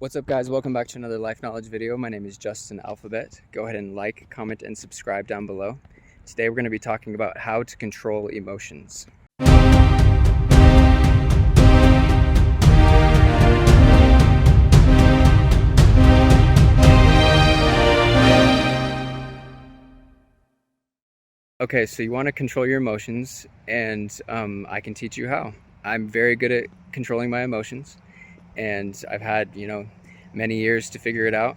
What's up, guys? Welcome back to another life knowledge video. My name is Justin Alphabet. Go ahead and like, comment, and subscribe down below. Today we're going to be talking about how to control emotions. Okay, so you want to control your emotions, and I can teach you how. I'm very good at controlling my emotions, and I've had, many years to figure it out.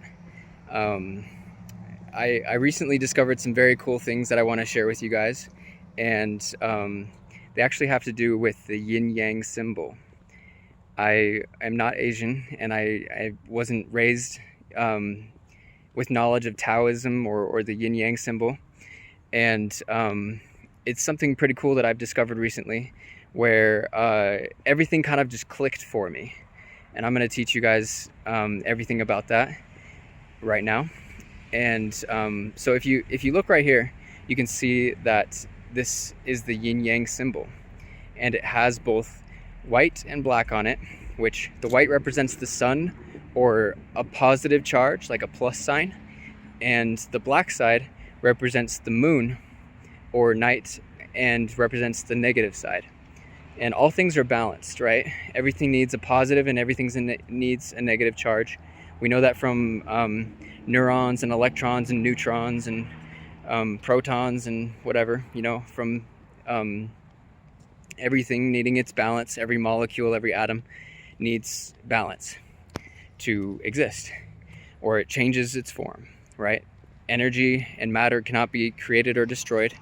I recently discovered some very cool things that I want to share with you guys, and they actually have to do with the YinYang symbol. I am not Asian, and I wasn't raised with knowledge of Taoism or the YinYang symbol, and it's something pretty cool that I've discovered recently, where everything kind of just clicked for me. And I'm going to teach you guys everything about that right now. And so if you look right here, you can see that this is the yin-yang symbol. And it has both white and black on it, which the white represents the sun, or a positive charge, like a plus sign. And the black side represents the moon, or night, and represents the negative side. And all things are balanced, right? Everything needs a positive and everything needs a negative charge. We know that from neurons and electrons and neutrons and protons and whatever, from everything needing its balance. Every molecule, every atom needs balance to exist, or it changes its form, right? Energy and matter cannot be created or destroyed,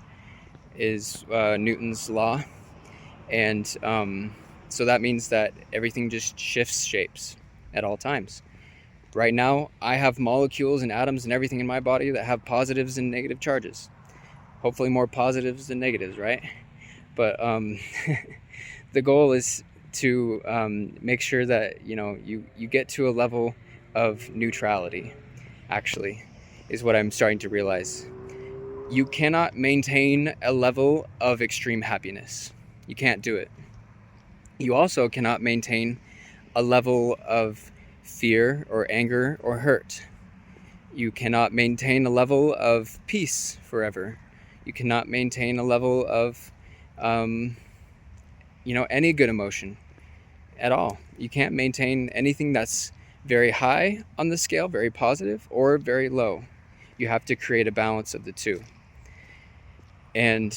is Newton's law. And so that means that everything just shifts shapes at all times. Right now, I have molecules and atoms and everything in my body that have positives and negative charges. Hopefully more positives than negatives, right? But the goal is to make sure that you get to a level of neutrality, actually, is what I'm starting to realize. You cannot maintain a level of extreme happiness. You can't do it. You also cannot maintain a level of fear or anger or hurt. You cannot maintain a level of peace forever. You cannot maintain a level of, any good emotion at all. You can't maintain anything that's very high on the scale, very positive, or very low. You have to create a balance of the two. And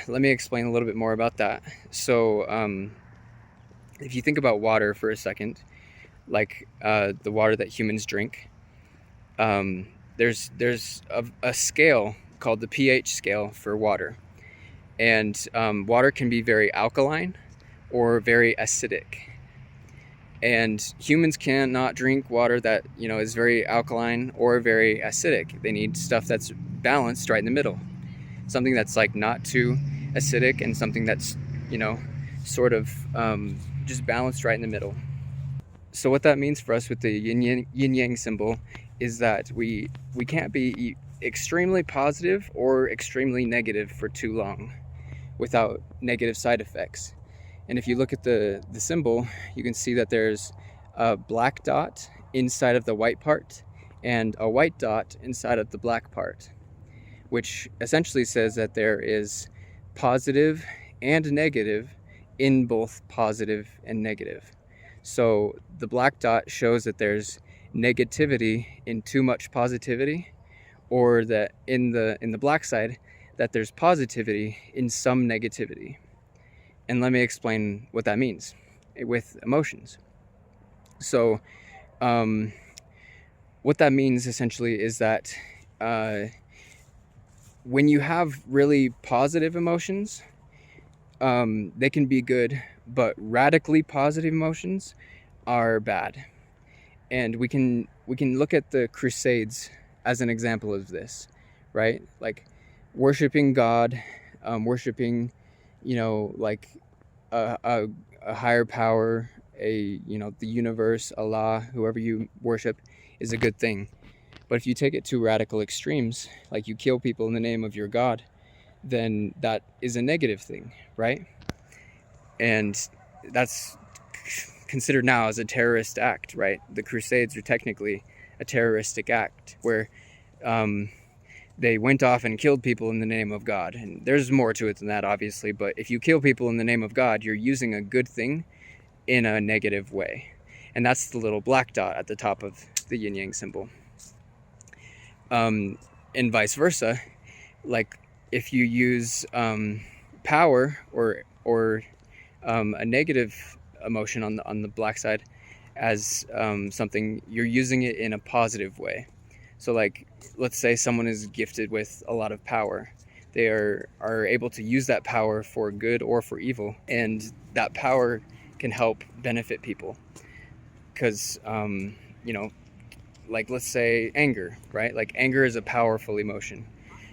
let me explain a little bit more about that. So if you think about water for a second, like the water that humans drink, there's a scale called the pH scale for water. And water can be very alkaline or very acidic. And humans cannot drink water that is very alkaline or very acidic. They need stuff that's balanced right in the middle. Something that's like not too acidic, and something that's sort of just balanced right in the middle. So what that means for us with the yin-yang symbol is that we can't be extremely positive or extremely negative for too long without negative side effects. And if you look at the symbol, you can see that there's a black dot inside of the white part and a white dot inside of the black part, which essentially says that there is positive and negative in both positive and negative. So the black dot shows that there's negativity in too much positivity, or that in the black side, that there's positivity in some negativity. And let me explain what that means with emotions. So what that means essentially is that when you have really positive emotions, they can be good, but radically positive emotions are bad. And we can look at the Crusades as an example of this, right? Like worshiping God, worshiping, like a higher power, the universe, Allah, whoever you worship, is a good thing. But if you take it to radical extremes, like you kill people in the name of your God, then that is a negative thing, right? And that's considered now as a terrorist act, right? The Crusades are technically a terroristic act where they went off and killed people in the name of God. And there's more to it than that, obviously, but if you kill people in the name of God, you're using a good thing in a negative way. And that's the little black dot at the top of the yin-yang symbol. And vice versa, like if you use power or a negative emotion on the black side as something, you're using it in a positive way. So like, let's say someone is gifted with a lot of power. They are able to use that power for good or for evil, and that power can help benefit people. Because, you know, like let's say anger, right? Like anger is a powerful emotion.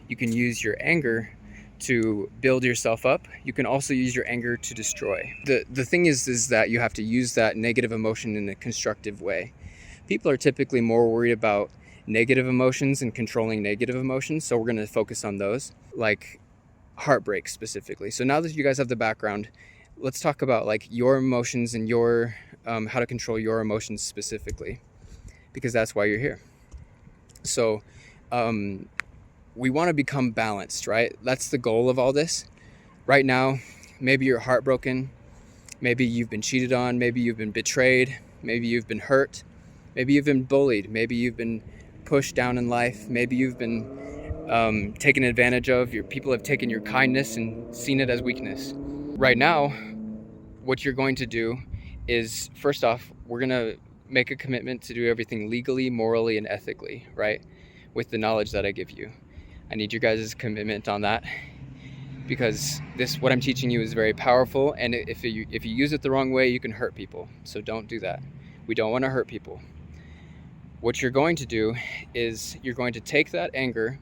You can use your anger to build yourself up. You can also use your anger to destroy. The thing is that you have to use that negative emotion in a constructive way. People are typically more worried about negative emotions and controlling negative emotions, so we're going to focus on those, like heartbreak specifically. So now that you guys have the background, let's talk about like your emotions and your how to control your emotions specifically, because that's why you're here. So we want to become balanced, right? That's the goal of all this. Right now, maybe you're heartbroken, maybe you've been cheated on, maybe you've been betrayed, maybe you've been hurt, maybe you've been bullied, maybe you've been pushed down in life, maybe you've been taken advantage of. Your people have taken your kindness and seen it as weakness. Right now, what you're going to do is, first off, we're going to make a commitment to do everything legally, morally, and ethically, right? With the knowledge that I give you. I need your guys' commitment on that, because what I'm teaching you is very powerful, and if you use it the wrong way, you can hurt people. So don't do that. We don't want to hurt people. What you're going to do is you're going to take that anger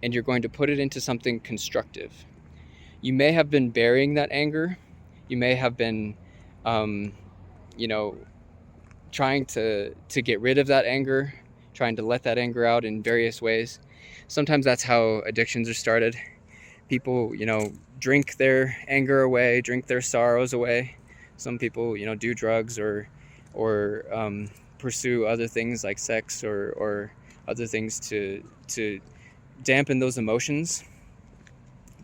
and you're going to put it into something constructive. You may have been burying that anger. You may have been, trying to get rid of that anger, trying to let that anger out in various ways. Sometimes that's how addictions are started. People, drink their anger away, drink their sorrows away. Some people, do drugs or pursue other things like sex or other things to dampen those emotions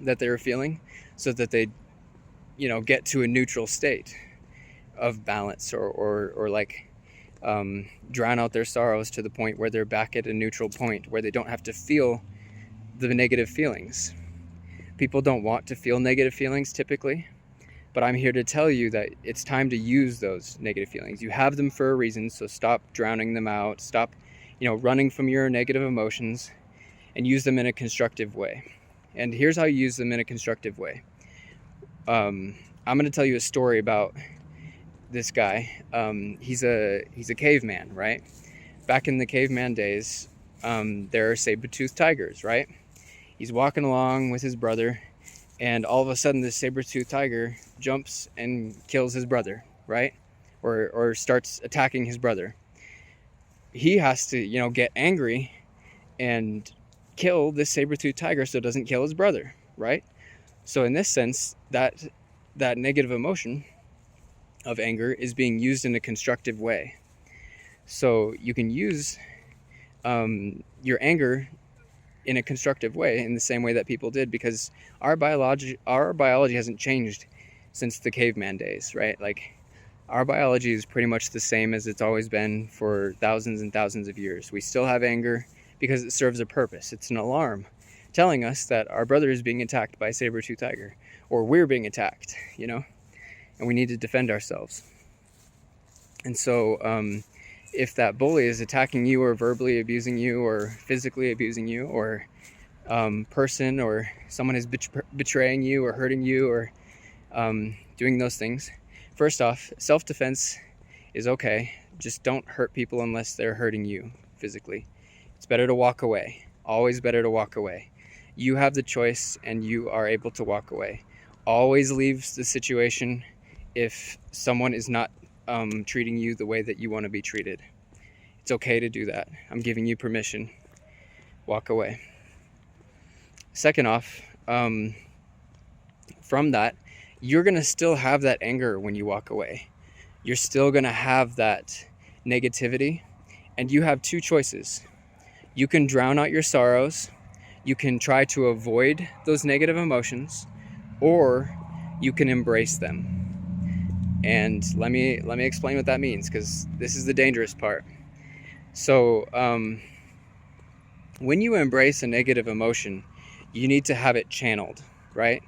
that they're feeling, so that they get to a neutral state of balance, or like drown out their sorrows to the point where they're back at a neutral point where they don't have to feel the negative feelings. People don't want to feel negative feelings typically, but I'm here to tell you that it's time to use those negative feelings. You have them for a reason, so stop drowning them out. Stop, running from your negative emotions, and use them in a constructive way. And here's how you use them in a constructive way. I'm going to tell you a story about this guy. He's a caveman, right? Back in the caveman days, there are saber-toothed tigers, right? He's walking along with his brother, and all of a sudden this saber-toothed tiger jumps and kills his brother, right? Or starts attacking his brother. He has to, get angry and kill this saber-toothed tiger so it doesn't kill his brother, right? So in this sense, that negative emotion of anger is being used in a constructive way. So you can use your anger in a constructive way, in the same way that people did, because our biology hasn't changed since the caveman days, right? Like, our biology is pretty much the same as it's always been for thousands and thousands of years. We still have anger because it serves a purpose. It's an alarm telling us that our brother is being attacked by a saber-toothed tiger, or we're being attacked, and we need to defend ourselves. And so if that bully is attacking you, or verbally abusing you, or physically abusing you, or person, or someone is betraying you or hurting you, or doing those things, first off, self-defense is okay. Just don't hurt people unless they're hurting you physically. It's better to walk away. Always better to walk away. You have the choice, and you are able to walk away. Always leave the situation if someone is not treating you the way that you want to be treated. It's okay to do that. I'm giving you permission. Walk away. Second off, from that, you're going to still have that anger when you walk away. you're still going to have that negativity, and you have two choices. You can drown out your sorrows, you can try to avoid those negative emotions, or you can embrace them. And let me explain what that means, because this is the dangerous part. So when you embrace a negative emotion, you need to have it channeled, right?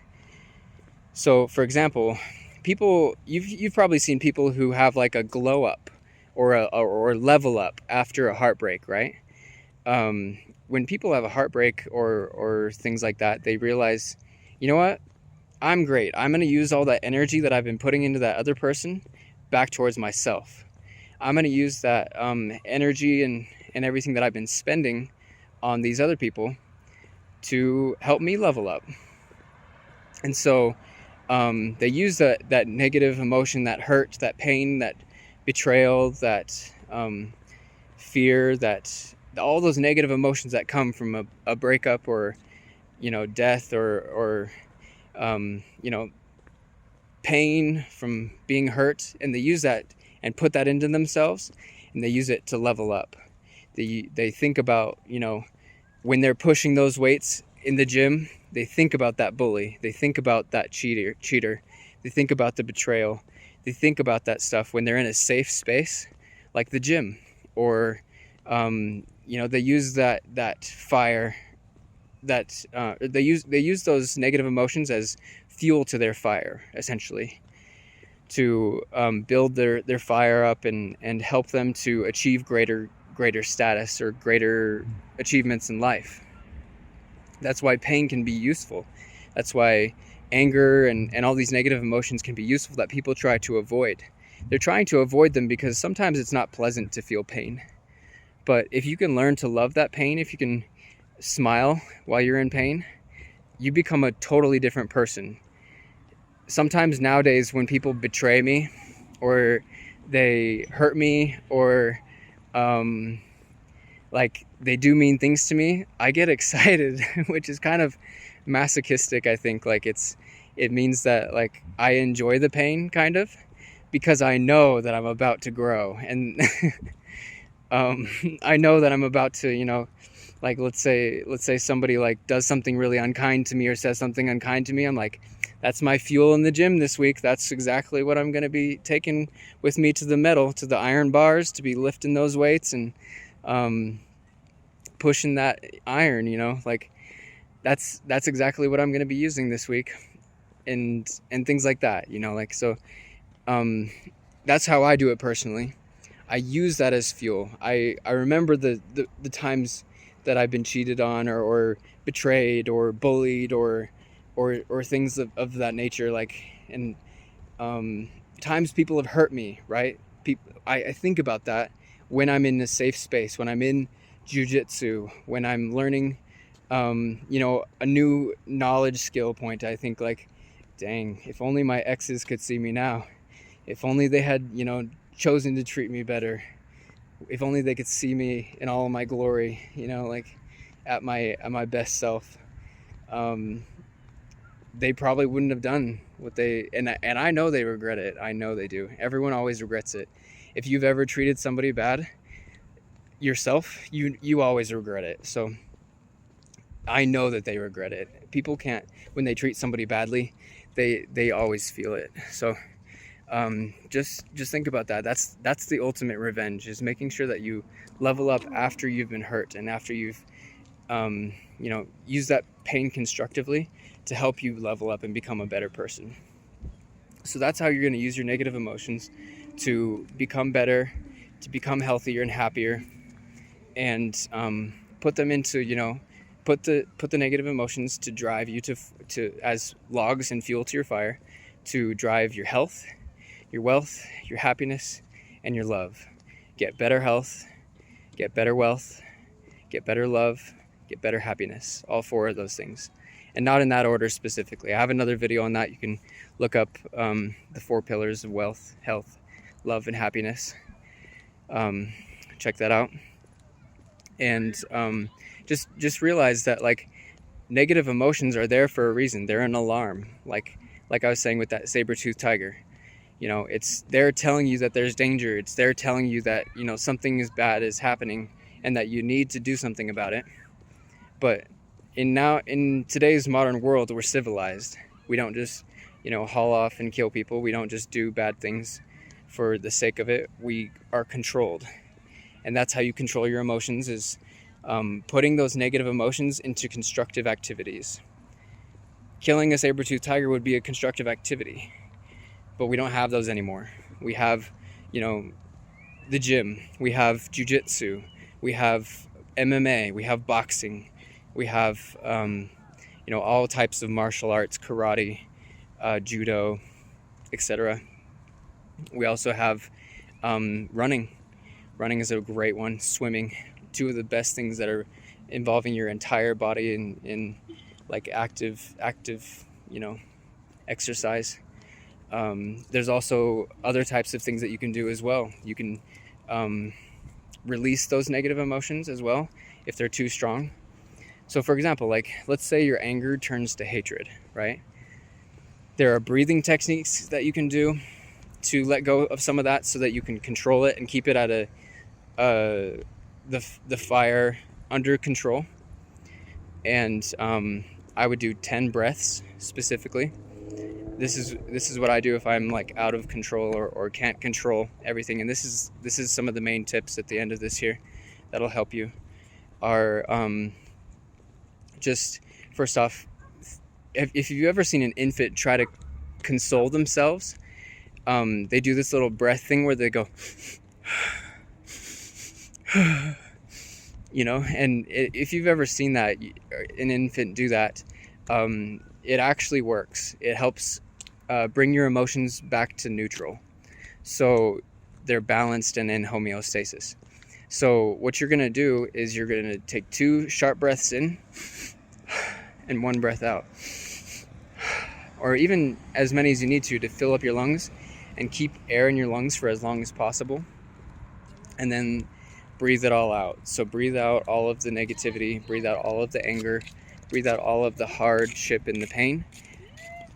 So for example, you've probably seen people who have like a glow up or level up after a heartbreak, right? When people have a heartbreak or things like that, they realize, you know what? I'm great. I'm going to use all that energy that I've been putting into that other person back towards myself. I'm going to use that energy and everything that I've been spending on these other people to help me level up. And so they use that negative emotion, that hurt, that pain, that betrayal, that fear, that all those negative emotions that come from a breakup or, death or pain from being hurt, and they use that and put that into themselves, and they use it to level up. They think about, when they're pushing those weights in the gym, they think about that bully, they think about that cheater, they think about the betrayal, they think about that stuff when they're in a safe space like the gym, or they use that fire, that they use those negative emotions as fuel to their fire, essentially, to build their fire up and help them to achieve greater status or greater achievements in life. That's why pain can be useful. That's why anger and all these negative emotions can be useful that people try to avoid. They're trying to avoid them because sometimes it's not pleasant to feel pain. But if you can learn to love that pain, if you can smile while you're in pain, you become a totally different person. Sometimes nowadays when people betray me or they hurt me or like they do mean things to me, I get excited, which is kind of masochistic, I think. Like it means that like I enjoy the pain, kind of, because I know that I'm about to grow, and I know that I'm about to, like let's say somebody like does something really unkind to me or says something unkind to me. I'm like, that's my fuel in the gym this week. That's exactly what I'm going to be taking with me to the iron bars, to be lifting those weights and pushing that iron, like that's exactly what I'm going to be using this week, and things like that, like, so that's how I do it personally. I use that as fuel. I remember the times that I've been cheated on or betrayed or bullied or things of that nature, like, and times people have hurt me, right? I think about that when I'm in a safe space, when I'm in jiu-jitsu, when I'm learning a new knowledge skill point. I think like, dang, if only my exes could see me now, if only they had chosen to treat me better, if only they could see me in all of my glory, like at my best self, they probably wouldn't have done what they, and I know they regret it. I know they do. Everyone always regrets it. If you've ever treated somebody bad yourself, you always regret it. So I know that they regret it. People can't, when they treat somebody badly, they always feel it. So just think about that. That's the ultimate revenge, is making sure that you level up after you've been hurt and after you've used that pain constructively to help you level up and become a better person. So that's how you're going to use your negative emotions to become better, to become healthier and happier, and put them into put the negative emotions to drive you to as logs and fuel to your fire, to drive your health, your wealth, your happiness, and your love. Get better health, get better wealth, get better love, get better happiness. All four of those things, and not in that order specifically. I have another video on that. You can look up the 4 pillars of wealth, health, love, and happiness. Check that out. And just realize that like negative emotions are there for a reason. They're an alarm. Like I was saying with that saber-toothed tiger. It's they're telling you that there's danger. It's they're telling you that, something is bad is happening and that you need to do something about it. But in today's modern world, we're civilized. We don't just, haul off and kill people. We don't just do bad things for the sake of it. We are controlled. And that's how you control your emotions, is putting those negative emotions into constructive activities. Killing a saber-toothed tiger would be a constructive activity, but we don't have those anymore. We have, the gym, we have jiu-jitsu, we have MMA, we have boxing, we have, all types of martial arts, karate, judo, etc. We also have running. Running is a great one. Swimming, two of the best things that are involving your entire body in like active, exercise. There's also other types of things that you can do as well. You can release those negative emotions as well if they're too strong. So for example, like let's say your anger turns to hatred, right? There are breathing techniques that you can do to let go of some of that so that you can control it and keep it at the fire under control. And I would do 10 breaths specifically. This is what I do if I'm like out of control or can't control everything. And this is some of the main tips at the end of this here that'll help you. Are just first off, if you've ever seen an infant try to console themselves, they do this little breath thing where they go and if you've ever seen that, an infant do that, it actually works. It helps bring your emotions back to neutral, so they're balanced and in homeostasis. So what you're going to do is you're going to take 2 sharp breaths in and 1 breath out, or even as many as you need to fill up your lungs and keep air in your lungs for as long as possible, and then breathe it all out. So breathe out all of the negativity, breathe out all of the anger, breathe out all of the hardship and the pain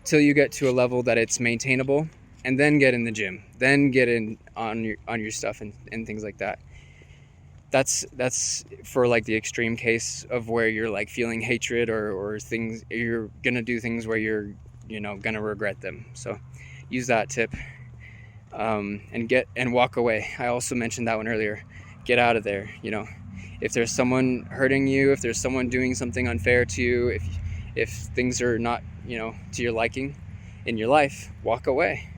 till you get to a level that it's maintainable, and then get in the gym, then get in on your stuff and things like that. That's for like the extreme case of where you're like feeling hatred or things, you're gonna do things where you're gonna regret them. So use that tip, and walk away. I also mentioned that one earlier. Get out of there. If there's someone hurting you, if there's someone doing something unfair to you, if things are not to your liking in your life, walk away.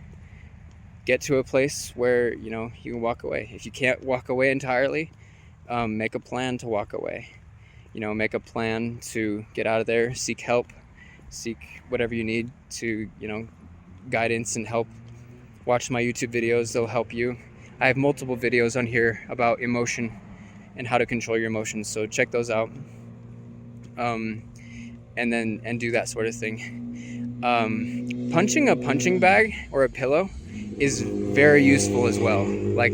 Get to a place where you can walk away. If you can't walk away entirely, make a plan to walk away. Make a plan to get out of there, seek help, seek whatever you need to, guidance and help. Watch my YouTube videos, they'll help you. I have multiple videos on here about emotion and how to control your emotions, so check those out. And do that sort of thing. Punching a punching bag or a pillow is very useful as well. Like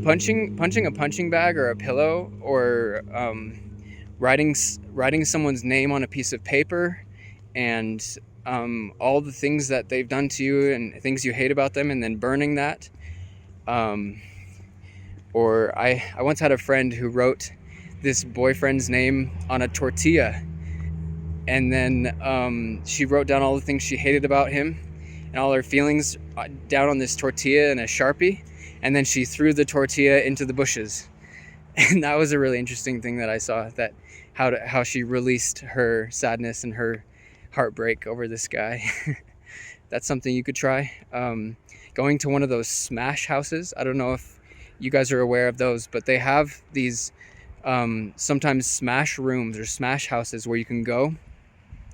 punching a punching bag or a pillow, or writing someone's name on a piece of paper, and all the things that they've done to you and things you hate about them, and then burning that. Or I once had a friend who wrote this boyfriend's name on a tortilla, and then she wrote down all the things she hated about him and all her feelings down on this tortilla in a Sharpie, and then she threw the tortilla into the bushes. And that was a really interesting thing that I saw, that how she released her sadness and her heartbreak over this guy. That's something you could try. Going to one of those smash houses. I don't know if you guys are aware of those, but they have these sometimes smash rooms or smash houses where you can go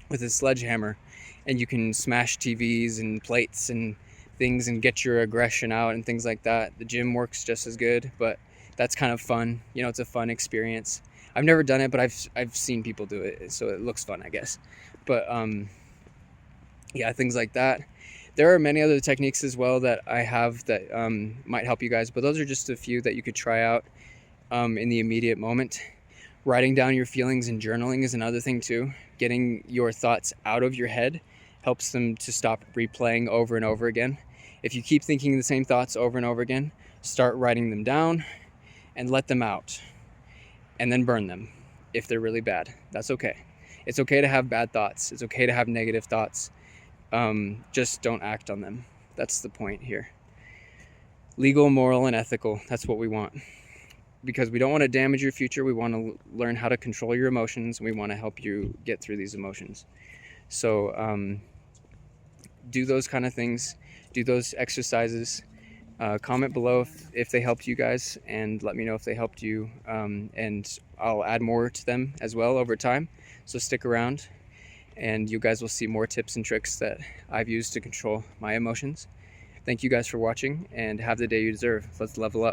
with a sledgehammer and you can smash TVs and plates and things and get your aggression out and things like that. The gym works just as good, but that's kind of fun. It's a fun experience. I've never done it, but I've seen people do it, so it looks fun, I guess. But yeah, things like that. There are many other techniques as well that I have that might help you guys, but those are just a few that you could try out in the immediate moment. Writing down your feelings and journaling is another thing too. Getting your thoughts out of your head helps them to stop replaying over and over again. If you keep thinking the same thoughts over and over again, start writing them down and let them out, and then burn them if they're really bad. That's okay. It's okay to have bad thoughts. It's okay to have negative thoughts. Just don't act on them. That's the point here. Legal, moral, and ethical. That's what we want. Because we don't want to damage your future. We want to learn how to control your emotions. We want to help you get through these emotions. So do those kind of things. Do those exercises. Comment below if they helped you guys, and let me know if they helped you. And I'll add more to them as well over time. So stick around, and you guys will see more tips and tricks that I've used to control my emotions. Thank you guys for watching, and have the day you deserve. Let's level up.